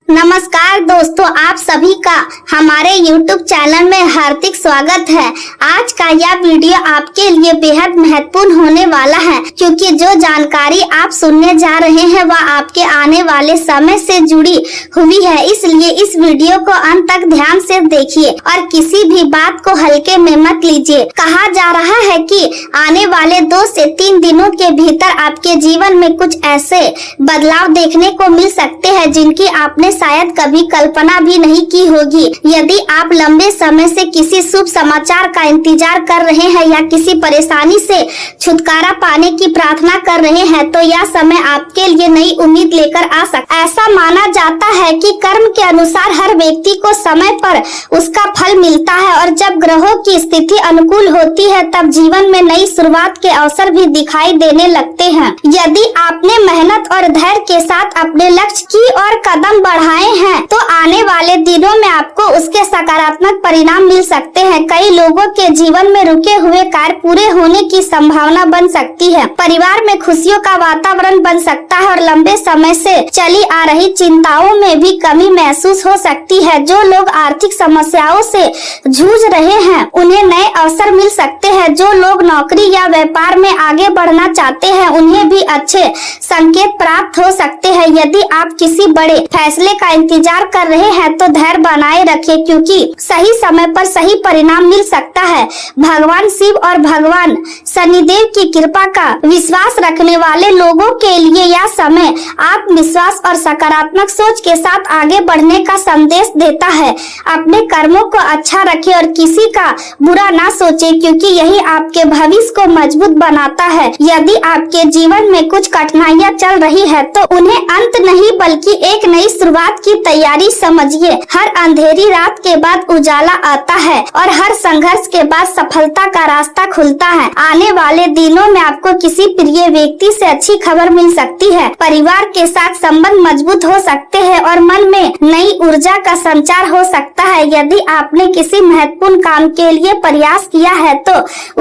नमस्कार दोस्तों, आप सभी का हमारे YouTube चैनल में हार्दिक स्वागत है। आज का यह वीडियो आपके लिए बेहद महत्वपूर्ण होने वाला है, क्योंकि जो जानकारी आप सुनने जा रहे हैं वह आपके आने वाले समय से जुड़ी हुई है। इसलिए इस वीडियो को अंत तक ध्यान से देखिए और किसी भी बात को हल्के में मत लीजिए। कहा जा रहा है कि आने वाले 2 से 3 दिनों के भीतर आपके जीवन में कुछ ऐसे बदलाव देखने को मिल सकते हैं जिनकी आपने शायद कभी कल्पना भी नहीं की होगी। यदि आप लंबे समय से किसी शुभ समाचार का इंतजार कर रहे हैं या किसी परेशानी से छुटकारा पाने की प्रार्थना कर रहे हैं, तो यह समय आपके लिए नई उम्मीद लेकर आ सकता है। ऐसा माना जाता है कि कर्म के अनुसार हर व्यक्ति को समय पर उसका फल मिलता है और जब ग्रहों की स्थिति अनुकूल होती है तब जीवन में नई शुरुआत के अवसर भी दिखाई देने लगते हैं। यदि आपने मेहनत और धैर्य के साथ अपने लक्ष्य की ओर कदम बढ़ाए हैं तो आने वाले दिनों में आपको उसके सकारात्मक परिणाम मिल सकते हैं। कई लोगों के जीवन में रुके हुए कार्य पूरे होने की संभावना बन सकती है। परिवार में खुशियों का वातावरण बन सकता है और लंबे समय से चली आ रही चिंताओं में भी कमी महसूस हो सकती है। जो लोग आर्थिक समस्याओं से जूझ रहे हैं उन्हें नए अवसर मिल सकते हैं। जो लोग नौकरी या व्यापार में आगे बढ़ना चाहते हैं उन्हें भी अच्छे संकेत प्राप्त हो सकते हैं। यदि आप किसी बड़े फैसले का इंतजार कर रहे हैं तो धैर्य बनाए रखें, क्योंकि सही समय पर सही परिणाम मिल सकता है। भगवान शिव और भगवान शनिदेव की कृपा का विश्वास रखने वाले लोगों के लिए यह समय आत्मविश्वास और सकारात्मक सोच के साथ आगे बढ़ने का संदेश देता है। अपने कर्मों को अच्छा रखें और किसी का बुरा ना सोचें, क्योंकि यही आपके भविष्य को मजबूत बनाता है। यदि आपके जीवन में कुछ कठिनाइयां चल रही है तो उन्हें अंत नहीं बल्कि एक नई शुरुआत की तैयारी समझिए। हर अंधेरी रात के बाद उजाला आता है और हर संघर्ष के बाद सफलता का रास्ता खुलता है। आने वाले दिनों में आपको किसी प्रिय व्यक्ति से अच्छी खबर मिल सकती है। परिवार के साथ संबंध मजबूत हो सकते हैं और मन में नई ऊर्जा का संचार हो सकता है। यदि आपने किसी महत्वपूर्ण काम के लिए प्रयास किया है तो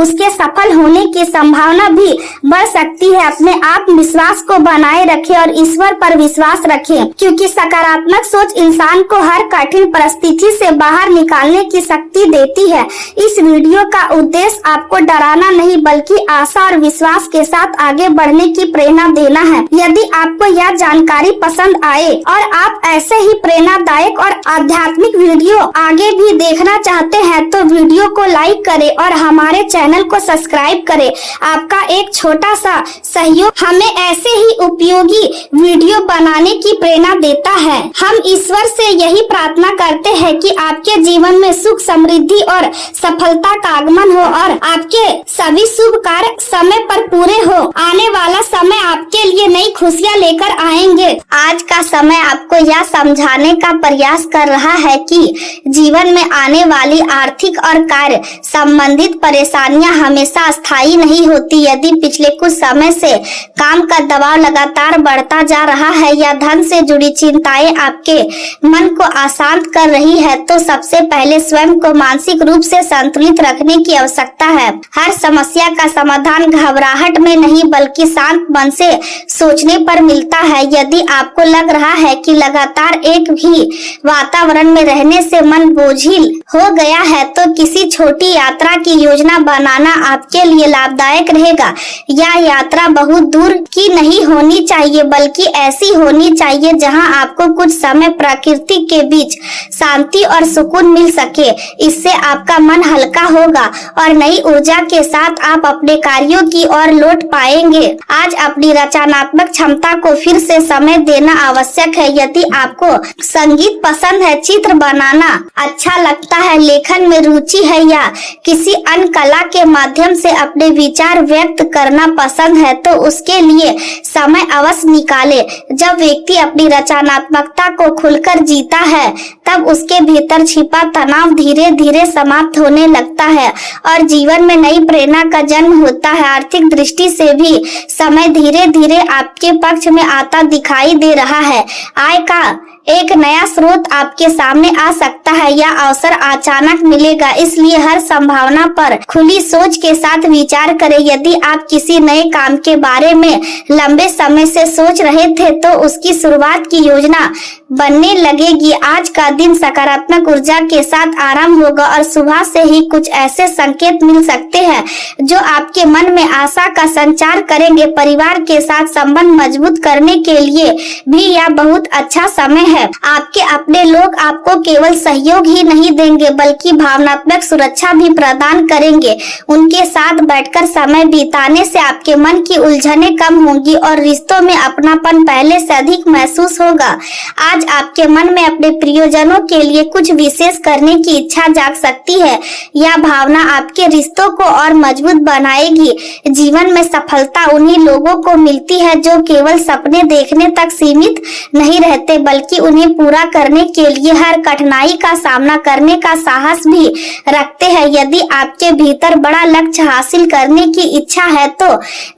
उसके सफल होने की संभावना भी बढ़ सकती है। अपने आत्मविश्वास को बनाए रखें और ईश्वर पर विश्वास रखें, क्योंकि सकारात्मक सोच इंसान को हर कठिन परिस्थिति से बाहर निकालने की शक्ति देती है। इस वीडियो का उद्देश्य आपको डराना नहीं बल्कि आशा और विश्वास के साथ आगे बढ़ने की प्रेरणा देना है। यदि आपको यह जानकारी पसंद आए और आप ऐसे ही प्रेरणादायक और आध्यात्मिक वीडियो आगे भी देखना चाहते हैं तो वीडियो को लाइक करें और हमारे चैनल को सब्सक्राइब करें। आपका एक छोटा सा सहयोग हमें ऐसे ही उपयोगी वीडियो बनाने की प्रेरणा देता है। हम ईश्वर से यही प्रार्थना करते हैं कि आपके जीवन में सुख, समृद्धि और सफलता का आगमन हो और आपके सभी शुभ कार्य समय पर पूरे हो। आने वाला समय आपके लिए नई खुशियां लेकर आएंगे। आज का समय आपको यह समझाने का प्रयास कर रहा है कि जीवन में आने वाली आर्थिक और कार्य संबंधित परेशानियां हमेशा स्थायी नहीं होती। यदि पिछले कुछ समय से काम का दबाव लगातार बढ़ता जा रहा है या धन से जुड़ी चिंताएं आपके मन को अशांत कर रही है तो सबसे पहले स्वयं को मानसिक रूप से संतुलित रखने की आवश्यकता है। हर समस्या का समाधान घबराहट में नहीं बल्कि शांत मन से सोचने पर मिलता है। यदि आपको लग रहा है कि लगातार एक भी वातावरण में रहने से मन बोझिल हो गया है तो किसी छोटी यात्रा की योजना बनाना आपके लिए लाभदायक रहेगा। यह यात्रा बहुत दूर की नहीं होनी चाहिए बल्कि ऐसी होनी चाहिए जहां आपको कुछ समय प्रकृति के बीच शांति और सुकून मिल सके। इससे आपका मन हल्का होगा और नई ऊर्जा के साथ आप अपने कार्यों की ओर लौट पाएंगे। आज अपनी रचनात्मक क्षमता को फिर से समय देना आवश्यक है। यदि आपको संगीत पसंद है, चित्र बनाना अच्छा लगता है, लेखन में रुचि है या किसी अन्य कला के माध्यम से अपने विचार व्यक्त करना पसंद है तो उसके लिए समय अवश्य निकाले। जब व्यक्ति अपनी रचनात्मकता को खुलकर जीता है तब उसके भीतर छिपा तनाव धीरे धीरे समाप्त होने लगता है और जीवन में नई प्रेरणा का जन्म होता है। आर्थिक दृष्टि से भी समय धीरे धीरे आपके पक्ष में आता दिखाई दे रहा है। आय का एक नया स्रोत आपके सामने आ सकता है या अवसर अचानक मिलेगा, इसलिए हर संभावना पर खुली सोच के साथ विचार करें। यदि आप किसी नए काम के बारे में लंबे समय से सोच रहे थे तो उसकी शुरुआत की योजना बनने लगेगी। आज का दिन सकारात्मक ऊर्जा के साथ आरंभ होगा और सुबह से ही कुछ ऐसे संकेत मिल सकते हैं जो आपके मन में आशा का संचार करेंगे। परिवार के साथ संबंध मजबूत करने के लिए भी यह बहुत अच्छा समय है। आपके अपने लोग आपको केवल सहयोग ही नहीं देंगे बल्कि भावनात्मक सुरक्षा भी प्रदान करेंगे। उनके साथ बैठकर समय बिताने से आपके मन की उलझनें कम होंगी और रिश्तों में अपनापन पहले से अधिक महसूस होगा। आज आपके मन में अपने प्रियजनों के लिए कुछ विशेष करने की इच्छा जाग सकती है। यह भावना आपके रिश्तों को और मजबूत बनाएगी। जीवन में सफलता उन्हीं लोगों को मिलती है जो केवल सपने देखने तक सीमित नहीं रहते बल्कि उन्हें पूरा करने के लिए हर कठिनाई का सामना करने का साहस भी रखते हैं। यदि आपके भीतर बड़ा लक्ष्य हासिल करने की इच्छा है तो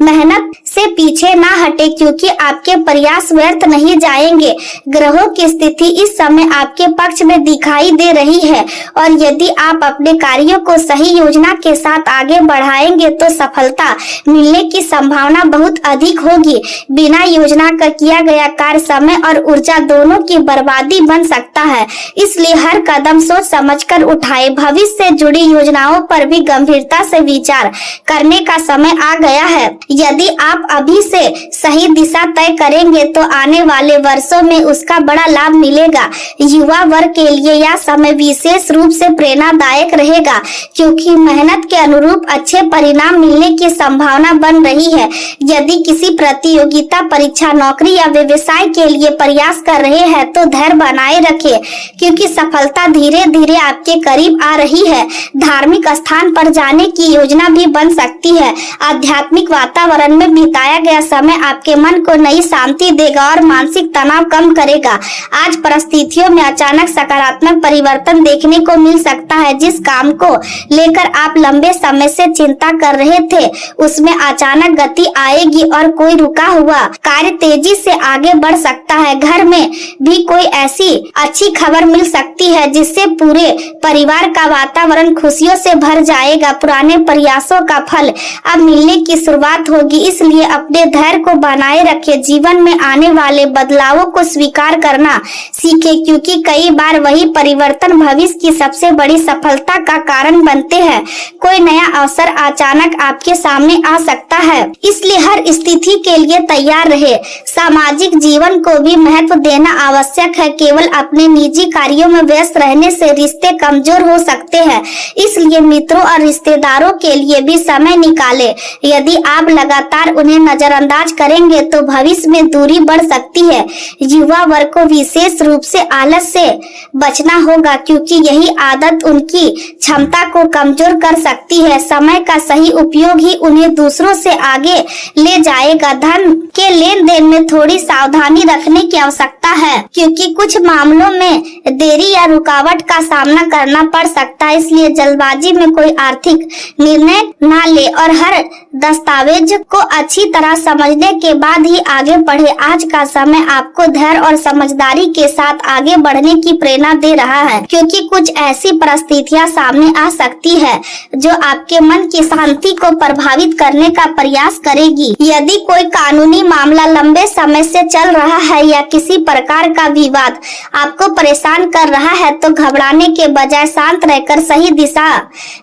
मेहनत से पीछे ना हटे, क्योंकि आपके प्रयास व्यर्थ नहीं जाएंगे। ग्रहों की स्थिति इस समय आपके पक्ष में दिखाई दे रही है और यदि आप अपने कार्यों को सही योजना के साथ आगे बढ़ाएंगे तो सफलता मिलने की संभावना बहुत अधिक होगी। बिना योजना का किया गया कार्य समय और ऊर्जा दोनों की बर्बादी बन सकता है, इसलिए हर कदम सोच समझकर उठाएं। भविष्य से जुड़ी योजनाओं पर भी गंभीरता से विचार करने का समय आ गया है। यदि आप अभी से सही दिशा तय करेंगे तो आने वाले वर्षों में उसका बड़ा लाभ मिलेगा। युवा वर्ग के लिए यह समय विशेष रूप से प्रेरणादायक रहेगा, क्योंकि मेहनत के अनुरूप अच्छे परिणाम मिलने की संभावना बन रही है। यदि किसी प्रतियोगिता परीक्षा, नौकरी या व्यवसाय के लिए प्रयास कर रहे हैं तो धैर्य बनाए रखें, क्योंकि सफलता धीरे धीरे आपके करीब आ रही है। धार्मिक स्थान पर जाने की योजना भी बन सकती है। आध्यात्मिक वातावरण में बिताया गया समय आपके मन को नई शांति देगा और मानसिक तनाव कम करेगा। आज परिस्थितियों में अचानक सकारात्मक परिवर्तन देखने को मिल सकता है। जिस काम को लेकर आप लंबे समय से चिंता कर रहे थे उसमें अचानक गति आएगी और कोई रुका हुआ कार्य तेजी से आगे बढ़ सकता है। घर में भी कोई ऐसी अच्छी खबर मिल सकती है जिससे पूरे परिवार का वातावरण खुशियों से भर जाएगा। पुराने प्रयासों का फल अब मिलने की शुरुआत होगी, इसलिए अपने धैर्य को बनाए रखें। जीवन में आने वाले बदलावों को स्वीकार करना सीखें, क्योंकि कई बार वही परिवर्तन भविष्य की सबसे बड़ी सफलता का कारण बनते हैं। कोई नया अवसर अचानक आपके सामने आ सकता है, इसलिए हर स्थिति के लिए तैयार रहे। सामाजिक जीवन को भी महत्व देना आवश्यक है। केवल अपने निजी कार्यों में व्यस्त रहने से रिश्ते कमजोर हो सकते हैं, इसलिए मित्रों और रिश्तेदारों के लिए भी समय निकालें। यदि आप लगातार उन्हें नजरअंदाज करेंगे तो भविष्य में दूरी बढ़ सकती है। युवा वर्ग को विशेष रूप से आलस से बचना होगा, क्योंकि यही आदत उनकी क्षमता को कमजोर कर सकती है। समय का सही उपयोग ही उन्हें दूसरों से आगे ले जाएगा। धन के लेन देन में थोड़ी सावधानी रखने की आवश्यकता है, क्योंकि कुछ मामलों में देरी या रुकावट का सामना करना पड़ सकता है, इसलिए जल्दबाजी में कोई आर्थिक निर्णय ना ले और हर दस्तावेज को अच्छी तरह समझने के बाद ही आगे बढ़े। आज का समय आपको धैर्य और समझदारी के साथ आगे बढ़ने की प्रेरणा दे रहा है, क्योंकि कुछ ऐसी परिस्थितियां सामने आ सकती है जो आपके मन की शांति को प्रभावित करने का प्रयास करेगी। यदि कोई कानूनी मामला लंबे समय से चल रहा है या किसी प्रकार का विवाद आपको परेशान कर रहा है तो घबराने के बजाय शांत रहकर सही दिशा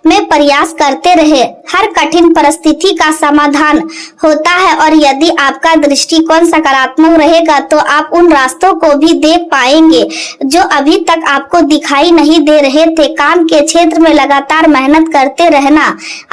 में प्रयास करते रहे। हर कठिन परिस्थिति का समाधान होता है और यदि आपका दृष्टिकोण सकारात्मक रहेगा तो आप उन रास्तों को भी देख पाएंगे जो अभी तक आपको दिखाई नहीं दे रहे थे। काम के क्षेत्र में लगातार मेहनत करते रहना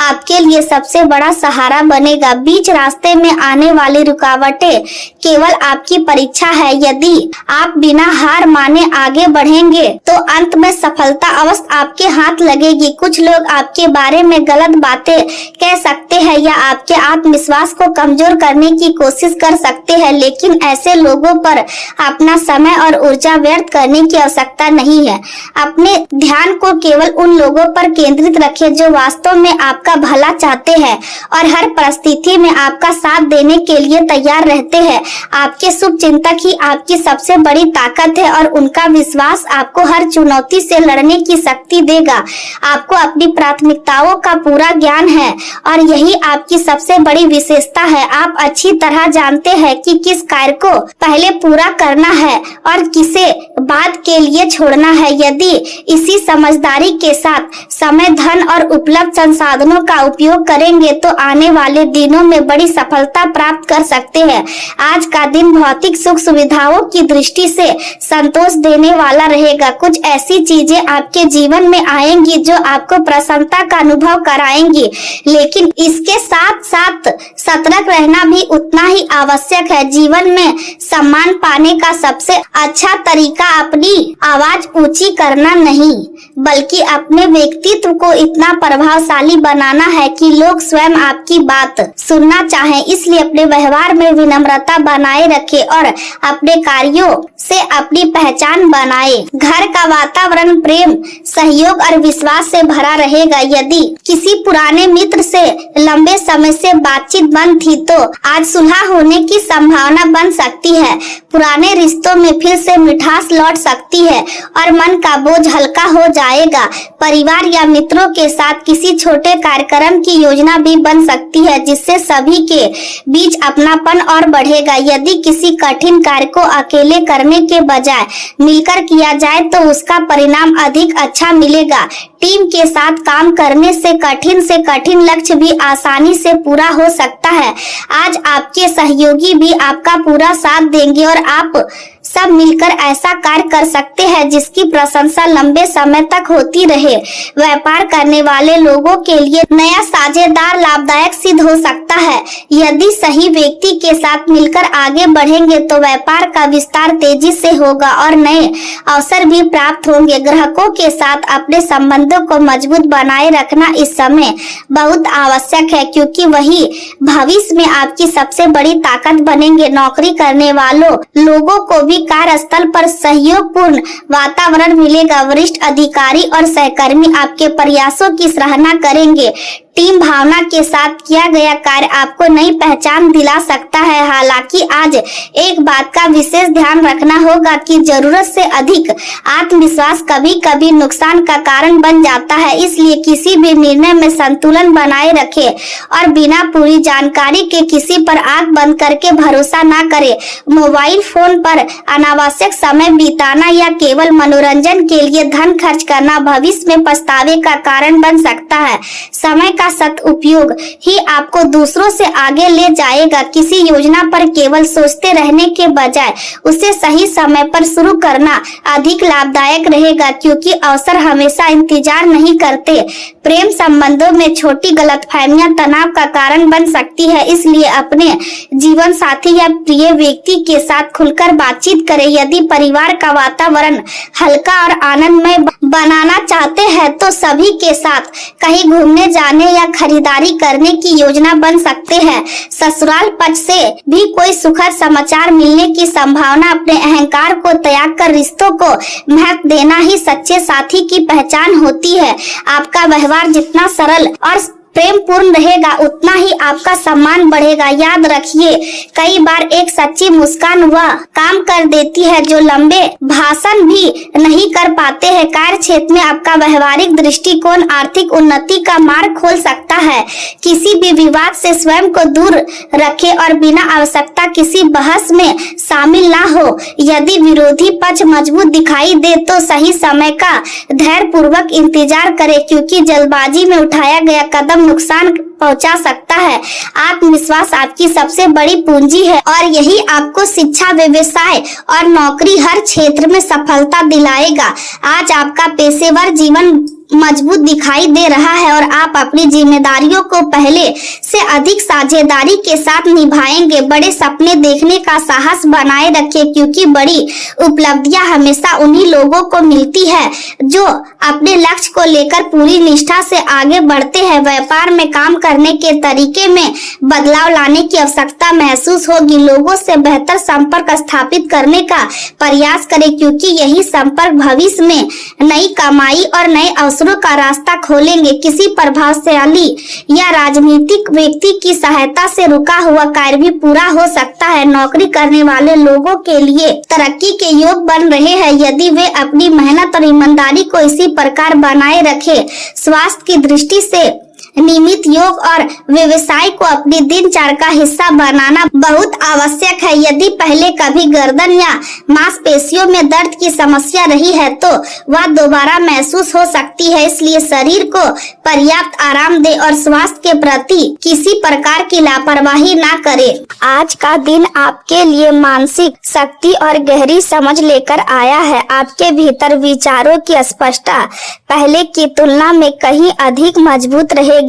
आपके लिए सबसे बड़ा सहारा बनेगा। बीच रास्ते में आने वाली रुकावटें केवल आपकी परीक्षा है। यदि आप बिना हार माने आगे बढ़ेंगे तो अंत में सफलता अवश्य आपके हाथ लगेगी। कुछ लोग आपके बारे में गलत बातें कह सकते हैं या आपके आत्मविश्वास को कमजोर करने की कोशिश कर सकते हैं, लेकिन ऐसे लोगों पर अपना समय और ऊर्जा व्यर्थ करने की आवश्यकता नहीं है। अपने ध्यान को केवल उन लोगों पर केंद्रित रखें जो वास्तव में आपका भला चाहते हैं और हर परिस्थिति में आपका साथ देने के लिए तैयार रहते हैं। आपके शुभ चिंतक ही आपकी सबसे बड़ी ताकत है और उनका विश्वास आपको हर चुनौती से लड़ने की शक्ति देगा। आपको अपनी प्राथमिकताओं का पूरा ज्ञान है और यही आपकी सबसे बड़ी विशेषता है। आप अच्छी तरह जानते हैं कि किस कार्य को पहले पूरा करना है और किसे बाद के लिए छोड़ना है। यदि इसी समझदारी के साथ समय, धन और उपलब्ध संसाधनों का उपयोग करेंगे तो आने वाले दिनों में बड़ी सफलता प्राप्त कर सकते हैं। आज का दिन भौतिक सुख सुविधाओं की दृष्टि से संतोष देने वाला रहेगा। कुछ ऐसी चीजें आपके जीवन में आएंगी जो आपको प्रसन्नता का अनुभव कराएंगी, लेकिन इसके साथ साथ सतर्क रहना भी उतना ही आवश्यक है। जीवन में सम्मान पाने का सबसे अच्छा तरीका अपनी आवाज ऊंची करना नहीं, बल्कि अपने व्यक्तित्व को इतना प्रभावशाली बनाना है कि लोग स्वयं आपकी बात सुनना चाहें। इसलिए अपने व्यवहार में विनम्रता बनाए रखें और अपने कार्यों से अपनी पहचान बनाए। घर का वातावरण प्रेम, सहयोग और विश्वास से भरा रहेगा। यदि किसी पुराने मित्र से लंबे समय से बातचीत बंद थी तो आज सुलह होने की संभावना बन सकती है। पुराने रिश्तों में फिर से मिठास लौट सकती है और मन का बोझ हल्का हो जाएगा। परिवार या मित्रों के साथ किसी छोटे कार्यक्रम की योजना भी बन सकती है, जिससे सभी के बीच अपनापन और बढ़ेगा। यदि किसी कठिन कार्य को अकेले करने के बजाय मिलकर किया जाए तो उसका परिणाम अधिक अच्छा मिलेगा। टीम के साथ काम करने से कठिन लक्ष्य भी आसानी से पूरा हो सकता है। आज आपके सहयोगी भी आपका पूरा साथ देंगे और आप सब मिलकर ऐसा कार्य कर सकते हैं जिसकी प्रशंसा लंबे समय तक होती रहे। व्यापार करने वाले लोगों के लिए नया साझेदार लाभदायक सिद्ध हो सकता है। यदि सही व्यक्ति के साथ मिलकर आगे बढ़ेंगे तो व्यापार का विस्तार तेजी से होगा और नए अवसर भी प्राप्त होंगे। ग्राहकों के साथ अपने संबंधों को मजबूत बनाए रखना इस समय बहुत आवश्यक है, क्योंकि वही भविष्य में आपकी सबसे बड़ी ताकत बनेंगे। नौकरी करने वालों लोगों को भी कार्यस्थल पर सहयोगपूर्ण वातावरण मिलेगा। वरिष्ठ अधिकारी और सहकर्मी आपके प्रयासों की सराहना करेंगे। टीम भावना के साथ किया गया कार्य आपको नई पहचान दिला सकता है। हालांकि आज एक बात का विशेष ध्यान रखना होगा कि जरूरत से अधिक आत्मविश्वास कभी कभी नुकसान का कारण बन जाता है। इसलिए किसी भी निर्णय में संतुलन बनाए रखें और बिना पूरी जानकारी के किसी पर आंख बंद करके भरोसा ना करें। मोबाइल फोन पर अनावश्यक समय बिताना या केवल मनोरंजन के लिए धन खर्च करना भविष्य में पछतावे का कारण बन सकता है। समय का सदुपयोग ही आपको दूसरों से आगे ले जाएगा। किसी योजना पर केवल सोचते रहने के बजाय उसे सही समय पर शुरू करना अधिक लाभदायक रहेगा, क्योंकि अवसर हमेशा इंतजार नहीं करते। प्रेम संबंधों में छोटी गलतफहमियां तनाव का कारण बन सकती है, इसलिए अपने जीवन साथी या प्रिय व्यक्ति के साथ खुलकर बातचीत करें। यदि परिवार का वातावरण हल्का और आनंदमय बनाना चाहते हैं तो सभी के साथ कहीं घूमने जाने या खरीदारी करने की योजना बन सकते हैं। ससुराल पक्ष से भी कोई सुखद समाचार मिलने की संभावना। अपने अहंकार को त्याग कर रिश्तों को महत्व देना ही सच्चे साथी की पहचान होती है। आपका व्यवहार जितना सरल और प्रेम पूर्ण रहेगा उतना ही आपका सम्मान बढ़ेगा। याद रखिए, कई बार एक सच्ची मुस्कान वह काम कर देती है जो लंबे भाषण भी नहीं कर पाते हैं। कार्य क्षेत्र में आपका व्यवहारिक दृष्टिकोण आर्थिक उन्नति का मार्ग खोल सकता है। किसी भी विवाद से स्वयं को दूर रखें और बिना आवश्यकता किसी बहस में शामिल ना हो। यदि विरोधी पक्ष मजबूत दिखाई दे तो सही समय का धैर्य पूर्वक इंतजार करें, क्योंकि जल्दबाजी में उठाया गया कदम नुकसान पहुंचा सकता है। आत्मविश्वास आपकी सबसे बड़ी पूंजी है और यही आपको शिक्षा, व्यवसाय और नौकरी हर क्षेत्र में सफलता दिलाएगा। आज आपका पेशेवर जीवन मजबूत दिखाई दे रहा है और आप अपनी जिम्मेदारियों को पहले से अधिक साझेदारी के साथ निभाएंगे। बड़े सपने देखने का साहस बनाए रखें, क्योंकि बड़ी उपलब्धियां हमेशा उन्हीं लोगों को मिलती है जो अपने लक्ष्य को लेकर पूरी निष्ठा से आगे बढ़ते हैं। व्यापार में काम करने के तरीके में बदलाव लाने की आवश्यकता महसूस होगी। लोगों से बेहतर संपर्क स्थापित करने का प्रयास करें, क्योंकि यही संपर्क भविष्य में नई कमाई और नए अवसरों का रास्ता खोलेंगे। किसी प्रभावशाली या राजनीतिक व्यक्ति की सहायता से रुका हुआ कार्य भी पूरा हो सकता है। नौकरी करने वाले लोगों के लिए तरक्की के योग बन रहे हैं, यदि वे अपनी मेहनत और ईमानदारी को इसी प्रकार बनाए रखें। स्वास्थ्य की दृष्टि से नियमित योग और व्यवसाय को अपनी दिनचर्या का हिस्सा बनाना बहुत आवश्यक है। यदि पहले कभी गर्दन या मांसपेशियों में दर्द की समस्या रही है तो वह दोबारा महसूस हो सकती है, इसलिए शरीर को पर्याप्त आराम दे और स्वास्थ्य के प्रति किसी प्रकार की लापरवाही ना करे। आज का दिन आपके लिए मानसिक शक्ति और गहरी समझ लेकर आया है। आपके भीतर विचारों की स्पष्टता पहले की तुलना में कहीं अधिक मजबूत रहेगी।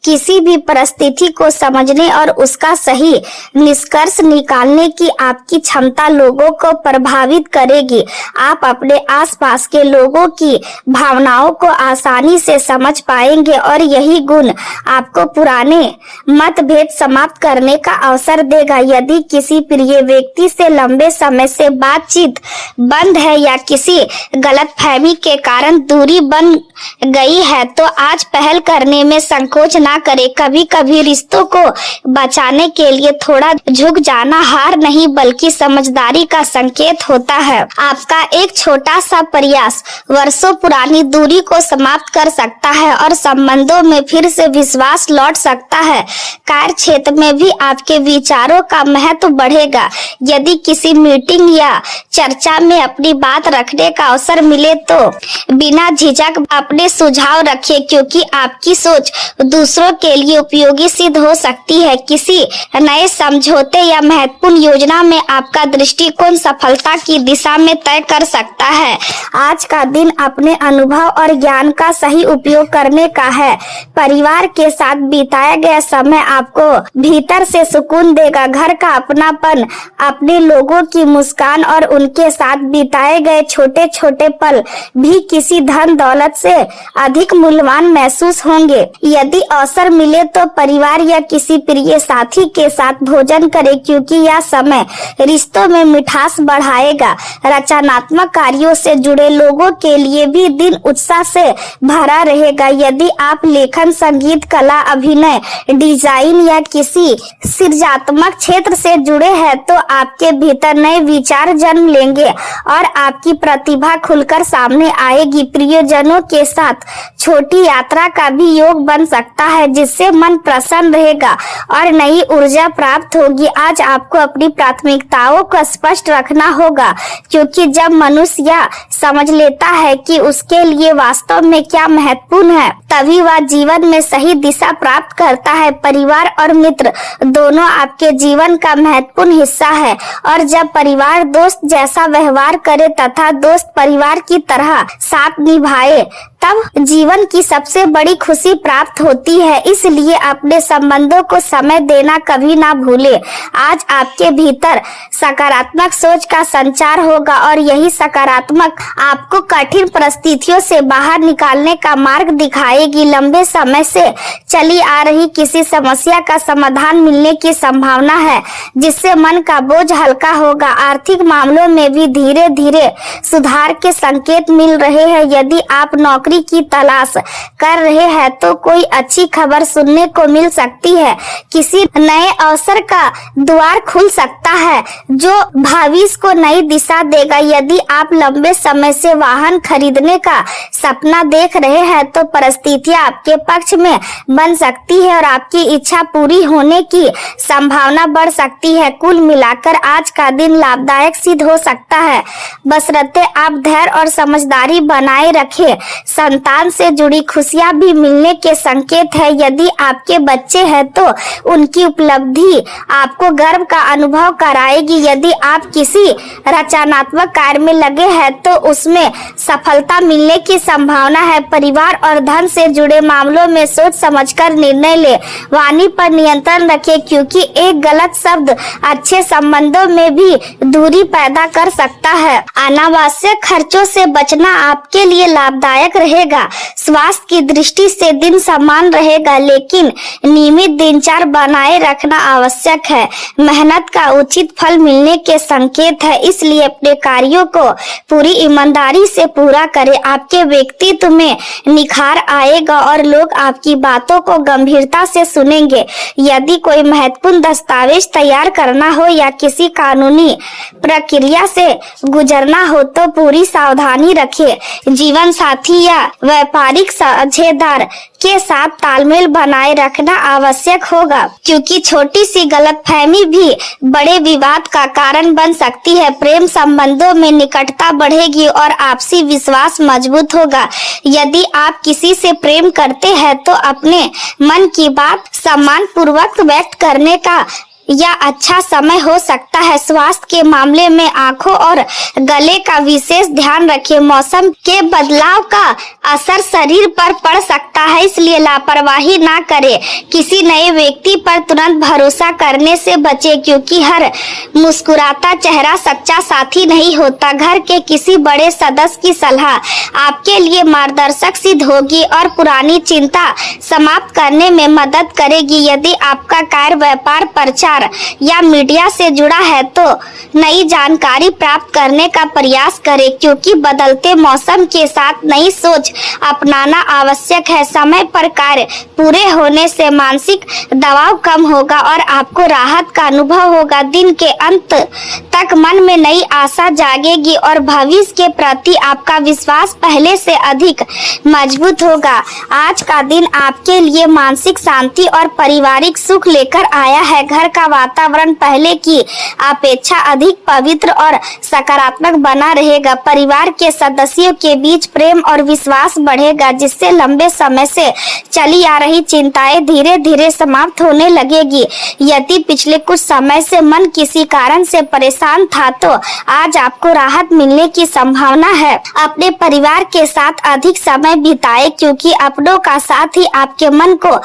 किसी भी परिस्थिति को समझने और उसका सही निष्कर्ष निकालने की आपकी क्षमता लोगों को प्रभावित करेगी। आप अपने आसपास के लोगों की भावनाओं को आसानी से समझ पाएंगे और यही गुण आपको पुराने मतभेद समाप्त करने का अवसर देगा। यदि किसी प्रिय व्यक्ति से लंबे समय से बातचीत बंद है या किसी गलतफहमी के कारण दूरी बन गई है तो आज पहल करने में संकोच ना करें। कभी कभी रिश्तों को बचाने के लिए थोड़ा झुक जाना हार नहीं बल्कि समझदारी का संकेत होता है। आपका एक छोटा सा प्रयास वर्षों पुरानी दूरी को समाप्त कर सकता है और संबंधों में फिर से विश्वास लौट सकता है। कार्य क्षेत्र में भी आपके विचारों का महत्व बढ़ेगा। यदि किसी मीटिंग या चर्चा में अपनी बात रखने का अवसर मिले तो बिना झिझक अपने सुझाव रखिए, क्योंकि आपकी सोच दूसरों के लिए उपयोगी सिद्ध हो सकती है। किसी नए समझौते या महत्वपूर्ण योजना में आपका दृष्टिकोण सफलता की दिशा में तय कर सकता है। आज का दिन अपने अनुभव और ज्ञान का सही उपयोग करने का है। परिवार के साथ बिताया गया समय आपको भीतर से सुकून देगा। घर का अपनापन, अपने लोगों की मुस्कान और उनके साथ बिताए गए छोटे छोटे पल भी किसी धन दौलत से अधिक मूल्यवान महसूस होंगे। यदि अवसर मिले तो परिवार या किसी प्रिय साथी के साथ भोजन करें, क्योंकि यह समय रिश्तों में मिठास बढ़ाएगा। रचनात्मक कार्यों से जुड़े लोगों के लिए भी दिन उत्साह से भरा रहेगा। यदि आप लेखन, संगीत, कला, अभिनय, डिजाइन या किसी सृजनात्मक क्षेत्र से जुड़े हैं तो आपके भीतर नए विचार जन्म लेंगे और आपकी प्रतिभा खुलकर सामने आएगी। प्रियजनों के साथ छोटी यात्रा का भी योग बन सकता है, जिससे मन प्रसन्न रहेगा और नई ऊर्जा प्राप्त होगी। आज आपको अपनी प्राथमिकताओं को स्पष्ट रखना होगा, क्योंकि जब मनुष्य यह समझ लेता है कि उसके लिए वास्तव में क्या महत्वपूर्ण है, तभी वह जीवन में सही दिशा प्राप्त करता है। परिवार और मित्र दोनों आपके जीवन का महत्वपूर्ण हिस्सा है और जब परिवार दोस्त जैसा व्यवहार करे तथा दोस्त परिवार की तरह साथ निभाए तब जीवन की सबसे बड़ी खुशी प्राप्त होती है। इसलिए अपने संबंधों को समय देना कभी ना भूले। आज आपके भीतर सकारात्मक सोच का संचार होगा और यही सकारात्मक आपको कठिन परिस्थितियों से बाहर निकालने का मार्ग दिखाएगी। लंबे समय से चली आ रही किसी समस्या का समाधान मिलने की संभावना है, जिससे मन का बोझ हल्का होगा। आर्थिक मामलों में भी धीरे धीरे सुधार के संकेत मिल रहे हैं। यदि आप नौकरी की तलाश कर रहे हैं तो कोई अच्छी खबर सुनने को मिल सकती है। किसी नए अवसर का द्वार खुल सकता है जो भविष्य को नई दिशा देगा। यदि आप लंबे समय से वाहन खरीदने का सपना देख रहे हैं तो परिस्थितियां आपके पक्ष में बन सकती है और आपकी इच्छा पूरी होने की संभावना बढ़ सकती है। कुल मिलाकर आज का दिन लाभदायक सिद्ध हो सकता है, बशर्ते आप धैर्य और समझदारी बनाए रखें। संतान से जुड़ी खुशियां भी मिलने के संकेत है। यदि आपके बच्चे हैं तो उनकी उपलब्धि आपको गर्व का अनुभव कराएगी। यदि आप किसी रचनात्मक कार्य में लगे हैं तो उसमें सफलता मिलने की संभावना है। परिवार और धन से जुड़े मामलों में सोच समझकर निर्णय ले। वाणी पर नियंत्रण रखें क्योंकि एक गलत शब्द अच्छे संबंधों में भी दूरी पैदा कर सकता है। अनावश्यक खर्चों से बचना आपके लिए लाभदायक रहेगा। स्वास्थ्य की दृष्टि से दिन समान रहेगा, लेकिन नियमित दिनचर्या बनाए रखना आवश्यक है। मेहनत का उचित फल मिलने के संकेत है, इसलिए अपने कार्यों को पूरी ईमानदारी से पूरा करें। आपके व्यक्तित्व में निखार आएगा और लोग आपकी बातों को गंभीरता से सुनेंगे। यदि कोई महत्वपूर्ण दस्तावेज तैयार करना हो या किसी कानूनी प्रक्रिया से गुजरना हो तो पूरी सावधानी रखें। जीवन साथी या व्यापारिक साझेदार के साथ तालमेल बनाए रखना आवश्यक होगा, क्योंकि छोटी सी गलतफहमी भी बड़े विवाद का कारण बन सकती है। प्रेम संबंधों में निकटता बढ़ेगी और आपसी विश्वास मजबूत होगा। यदि आप किसी से प्रेम करते हैं तो अपने मन की बात सम्मान पूर्वक व्यक्त करने का यह अच्छा समय हो सकता है। स्वास्थ्य के मामले में आंखों और गले का विशेष ध्यान रखें। मौसम के बदलाव का असर शरीर पर पड़ सकता है, इसलिए लापरवाही ना करें। किसी नए व्यक्ति पर तुरंत भरोसा करने से बचें, क्योंकि हर मुस्कुराता चेहरा सच्चा साथी नहीं होता। घर के किसी बड़े सदस्य की सलाह आपके लिए मार्गदर्शक सिद्ध होगी और पुरानी चिंता समाप्त करने में मदद करेगी। यदि आपका कार्य, व्यापार, प्रचार या मीडिया से जुड़ा है तो नई जानकारी प्राप्त करने का प्रयास करें, क्योंकि बदलते मौसम के साथ नई सोच अपनाना आवश्यक है। समय पर कार्य पूरे होने से मानसिक दबाव कम होगा और आपको राहत का अनुभव होगा। दिन के अंत तक मन में नई आशा जागेगी और भविष्य के प्रति आपका विश्वास पहले से अधिक मजबूत होगा। आज का दिन आपके लिए मानसिक शांति और पारिवारिक सुख लेकर आया है। घर का वातावरण पहले की अपेक्षा अधिक पवित्र और सकारात्मक बना रहेगा। परिवार के सदस्यों के बीच प्रेम और विश्वास बढ़ेगा, जिससे लंबे समय से चली आ रही चिंताएं धीरे धीरे समाप्त होने लगेगी। यदि पिछले कुछ समय से मन किसी कारण से परेशान था तो आज आपको राहत मिलने की संभावना है। अपने परिवार के साथ अधिक समय बिताएं, क्योंकि अपनों का साथ ही आपके मन को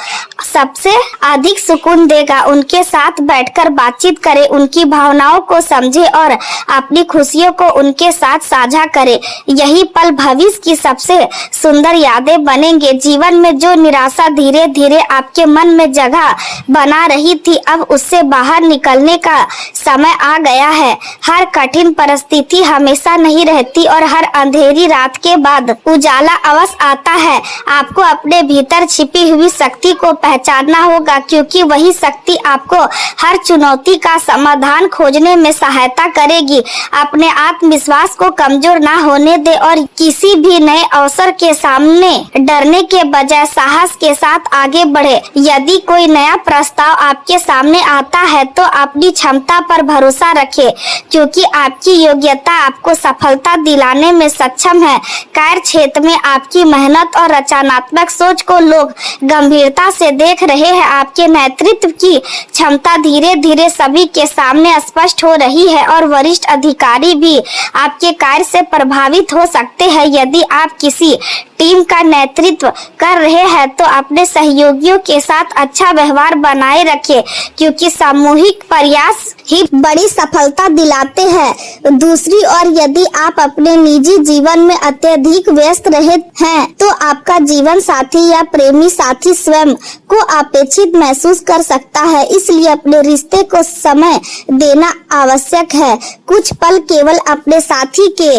सबसे अधिक सुकून देगा। उनके साथ बैठकर बातचीत करें, उनकी भावनाओं को समझें और अपनी खुशियों को उनके साथ साझा करें। यही पल भविष्य की सबसे सुंदर यादें बनेंगे। जीवन में जो निराशा धीरे धीरे आपके मन में जगह बना रही थी, अब उससे बाहर निकलने का समय आ गया है। हर कठिन परिस्थिति हमेशा नहीं रहती और हर अंधेरी रात के बाद उजाला अवश्य आता है। आपको अपने भीतर छिपी हुई शक्ति को पहचानना होगा, क्योंकि वही शक्ति आपको हर चुनौती का समाधान खोजने में सहायता करेगी। अपने आत्मविश्वास को कमजोर ना होने दे और किसी भी नए अवसर के सामने डरने के बजाय साहस के साथ आगे बढ़े। यदि कोई नया प्रस्ताव आपके सामने आता है तो अपनी क्षमता पर भरोसा रखें, क्योंकि आपकी योग्यता आपको सफलता दिलाने में सक्षम है। कार्य क्षेत्र में आपकी मेहनत और रचनात्मक सोच को लोग गंभीरता से देख रहे हैं। आपके नेतृत्व की क्षमता धीरे धीरे सभी के सामने स्पष्ट हो रही है और वरिष्ठ अधिकारी भी आपके कार्य से प्रभावित हो सकते हैं। यदि आप किसी टीम का नेतृत्व कर रहे हैं तो अपने सहयोगियों के साथ अच्छा व्यवहार बनाए रखें, क्योंकि सामूहिक प्रयास ही बड़ी सफलता दिलाते हैं। दूसरी ओर यदि आप अपने निजी जीवन में अत्यधिक व्यस्त रहे हैं तो आपका जीवन साथी या प्रेमी साथी स्वयं को अपेक्षित महसूस कर सकता है, इसलिए अपने रिश्ते को समय देना आवश्यक है। कुछ पल केवल अपने साथी के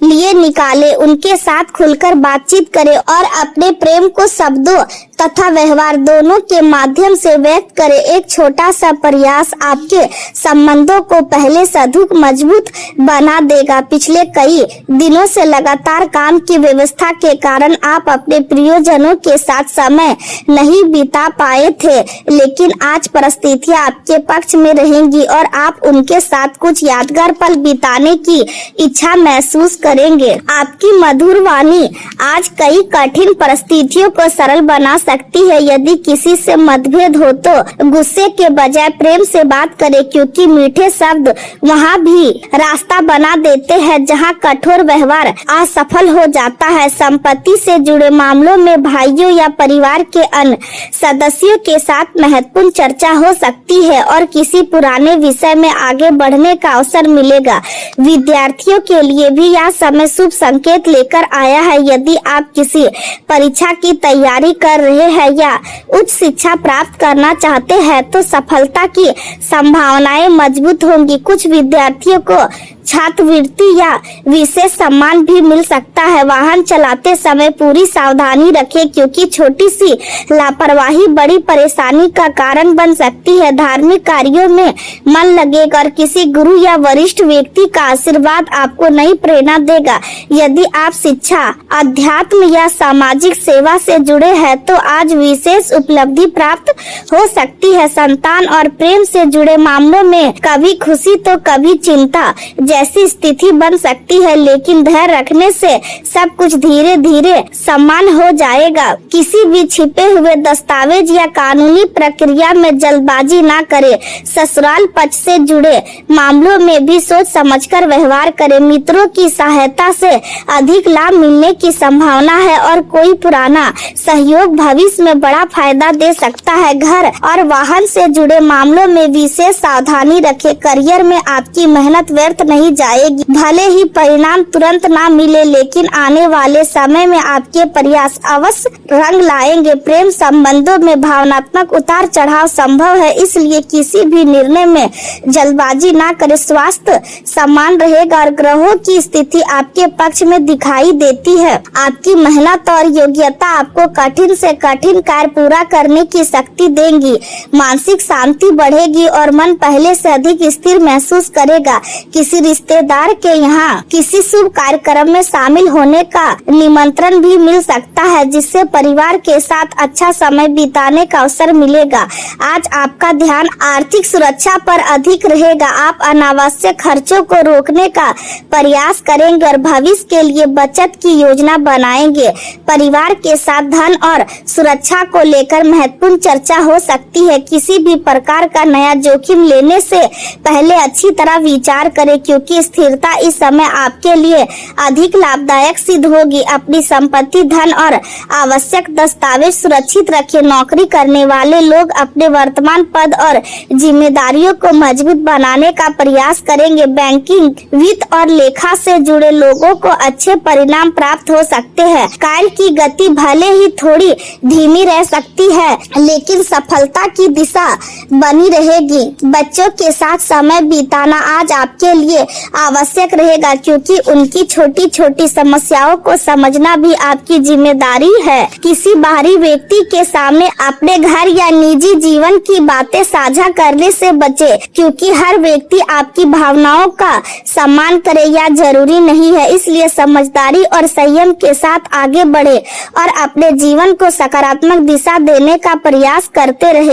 लिए निकालें, उनके साथ खुलकर बातचीत करें और अपने प्रेम को शब्दों तथा व्यवहार दोनों के माध्यम से व्यक्त करें। एक छोटा सा प्रयास आपके संबंधों को पहले से अधिक मजबूत बना देगा। पिछले कई दिनों से लगातार काम की व्यवस्था के कारण आप अपने प्रियजनों के साथ समय नहीं बिता पाए थे, लेकिन आज परिस्थितियां आपके पक्ष में रहेंगी और आप उनके साथ कुछ यादगार पल बिताने की इच्छा महसूस करेंगे। आपकी मधुर वाणी आज कई कठिन परिस्थितियों को सरल बना सकती है। यदि किसी से मतभेद हो तो गुस्से के बजाय प्रेम से बात करें, क्योंकि मीठे शब्द वहाँ भी रास्ता बना देते हैं जहाँ कठोर व्यवहार असफल हो जाता है। संपत्ति से जुड़े मामलों में भाइयों या परिवार के अन्य सदस्यों के साथ महत्वपूर्ण चर्चा हो सकती है और किसी पुराने विषय में आगे बढ़ने का अवसर मिलेगा। विद्यार्थियों के लिए भी यह समय शुभ संकेत लेकर आया है। यदि आप किसी परीक्षा की तैयारी कर रहे हैं या उच्च शिक्षा प्राप्त करना चाहते हैं तो सफलता की संभावनाएं मजबूत होंगी। कुछ विद्यार्थियों को छात्रवृत्ति या विशेष सम्मान भी मिल सकता है। वाहन चलाते समय पूरी सावधानी रखें, क्योंकि छोटी सी लापरवाही बड़ी परेशानी का कारण बन सकती है। धार्मिक कार्यों में मन लगेगा और किसी गुरु या वरिष्ठ व्यक्ति का आशीर्वाद आपको नई प्रेरणा देगा। यदि आप शिक्षा, अध्यात्म या सामाजिक सेवा से जुड़े हैं तो आज विशेष उपलब्धि प्राप्त हो सकती है। संतान और प्रेम से जुड़े मामलों में कभी खुशी तो कभी चिंता जैसी स्थिति बन सकती है, लेकिन धैर्य रखने से सब कुछ धीरे धीरे समान हो जाएगा। किसी भी छिपे हुए दस्तावेज या कानूनी प्रक्रिया में जल्दबाजी ना करें। ससुराल पक्ष से जुड़े मामलों में भी सोच समझकर व्यवहार करें। मित्रों की सहायता से अधिक लाभ मिलने की संभावना है और कोई पुराना सहयोग भविष्य में बड़ा फायदा दे सकता है। घर और वाहन से जुड़े मामलों में विशेष सावधानी रखें। करियर में आपकी मेहनत व्यर्थ नहीं जाएगी। भले ही परिणाम तुरंत ना मिले, लेकिन आने वाले समय में आपके प्रयास अवश्य रंग लाएंगे। प्रेम संबंधों में भावनात्मक उतार चढ़ाव संभव है, इसलिए किसी भी निर्णय में जल्दबाजी ना करें। स्वास्थ्य समान रहेगा और ग्रहों की स्थिति आपके पक्ष में दिखाई देती है। आपकी मेहनत और योग्यता आपको कठिन से कठिन कार्य पूरा करने की शक्ति देंगी। मानसिक शांति बढ़ेगी और मन पहले से अधिक स्थिर महसूस करेगा। किसी रिश्तेदार के यहाँ किसी शुभ कार्यक्रम में शामिल होने का निमंत्रण भी मिल सकता है, जिससे परिवार के साथ अच्छा समय बिताने का अवसर मिलेगा। आज आपका ध्यान आर्थिक सुरक्षा पर अधिक रहेगा। आप अनावश्यक खर्चों को रोकने का प्रयास करेंगे और भविष्य के लिए बचत की योजना बनाएंगे। परिवार के साथ धन और सुरक्षा को लेकर महत्वपूर्ण चर्चा हो सकती है। किसी भी प्रकार का नया जोखिम लेने से पहले अच्छी तरह विचार करें, क्योंकि स्थिरता इस समय आपके लिए अधिक लाभदायक सिद्ध होगी। अपनी संपत्ति, धन और आवश्यक दस्तावेज सुरक्षित रखें। नौकरी करने वाले लोग अपने वर्तमान पद और जिम्मेदारियों को मजबूत बनाने का प्रयास करेंगे। बैंकिंग, वित्त और लेखा से जुड़े लोगों को अच्छे परिणाम प्राप्त हो सकते हैं। कार्य की गति भले ही थोड़ी धीमी रह सकती है, लेकिन सफलता की दिशा बनी रहेगी। बच्चों के साथ समय बिताना आज आपके लिए आवश्यक रहेगा, क्योंकि उनकी छोटी छोटी समस्याओं को समझना भी आपकी जिम्मेदारी है। किसी बाहरी व्यक्ति के सामने अपने घर या निजी जीवन की बातें साझा करने से बचे, क्योंकि हर व्यक्ति आपकी भावनाओं का सम्मान करे या जरूरी नहीं है। इसलिए समझदारी और संयम के साथ आगे बढ़े और अपने जीवन को सकारात्मक दिशा देने का प्रयास करते रहे।